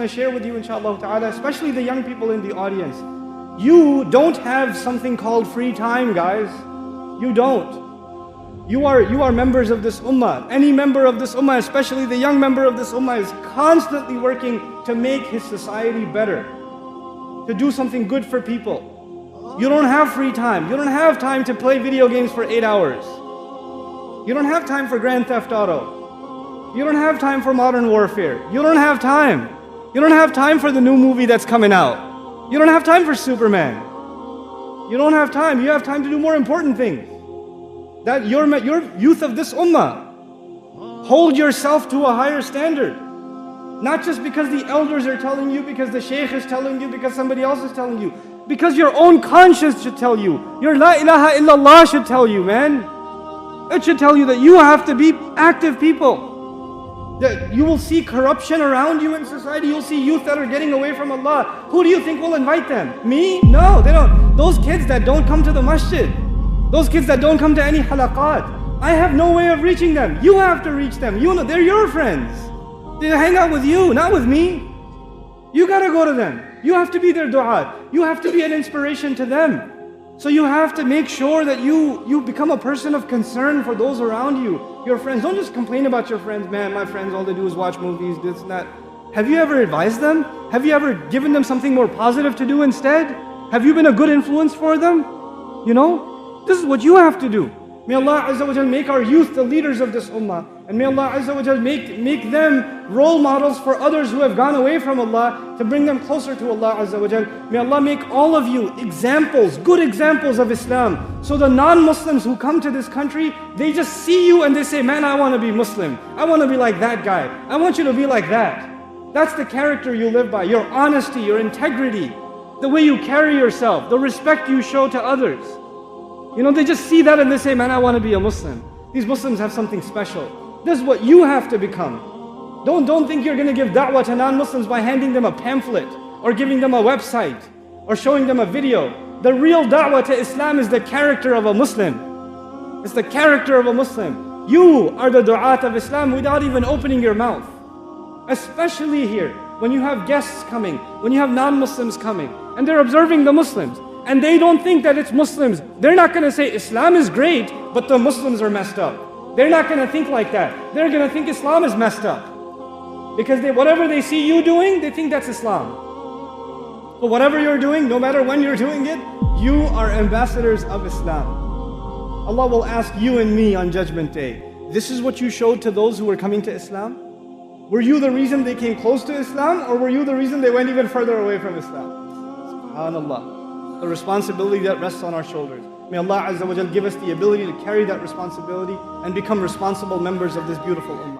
to share with you, inshallah ta'ala, especially the young people in the audience. You don't have something called free time, guys. You don't. You are members of this ummah. Any member of this ummah, especially the young member of this ummah, is constantly working to make his society better, to do something good for people. You don't have free time. You don't have time to play video games for 8 hours. You don't have time for Grand Theft Auto. You don't have time for Modern Warfare. You don't have time. You don't have time for the new movie that's coming out. You don't have time for Superman. You don't have time. You have time to do more important things. That your youth of this ummah, hold yourself to a higher standard. Not just because the elders are telling you, because the shaykh is telling you, because somebody else is telling you. Because your own conscience should tell you. Your la ilaha illallah should tell you, man. It should tell you that you have to be active people. That you will see corruption around you in society. You'll see youth that are getting away from Allah. Who do you think will invite them? Me? No, they don't. Those kids that don't come to the masjid. Those kids that don't come to any halaqat. I have no way of reaching them. You have to reach them. You know, they're your friends. They hang out with you, not with me. You gotta go to them. You have to be their du'at. You have to be an inspiration to them. So you have to make sure that you become a person of concern for those around you, your friends. Don't just complain about your friends. Man, my friends, all they do is watch movies, this and that. Have you ever advised them? Have you ever given them something more positive to do instead? Have you been a good influence for them? You know? This is what you have to do. May Allah Azza wa Jal make our youth the leaders of this ummah. And may Allah Azza wa Jal make them role models for others who have gone away from Allah, to bring them closer to Allah Azza wa Jal. May Allah make all of you examples, good examples of Islam. So the non-Muslims who come to this country, they just see you and they say, man, I want to be Muslim. I want to be like that guy. I want you to be like that. That's the character you live by. Your honesty, your integrity, the way you carry yourself, the respect you show to others. You know, they just see that and they say, man, I want to be a Muslim. These Muslims have something special. This is what you have to become. Don't think you're going to give da'wah to non-Muslims by handing them a pamphlet or giving them a website or showing them a video. The real da'wah to Islam is the character of a Muslim. It's the character of a Muslim. You are the du'at of Islam without even opening your mouth. Especially here, when you have guests coming, when you have non-Muslims coming, and they're observing the Muslims. And they don't think that it's Muslims. They're not going to say Islam is great, but the Muslims are messed up. They're not going to think like that. They're going to think Islam is messed up. Because whatever they see you doing, they think that's Islam. But whatever you're doing, no matter when you're doing it, you are ambassadors of Islam. Allah will ask you and me on Judgment Day, this is what you showed to those who were coming to Islam? Were you the reason they came close to Islam, or were you the reason they went even further away from Islam? SubhanAllah. The responsibility that rests on our shoulders. May Allah Azza wa Jal give us the ability to carry that responsibility and become responsible members of this beautiful ummah.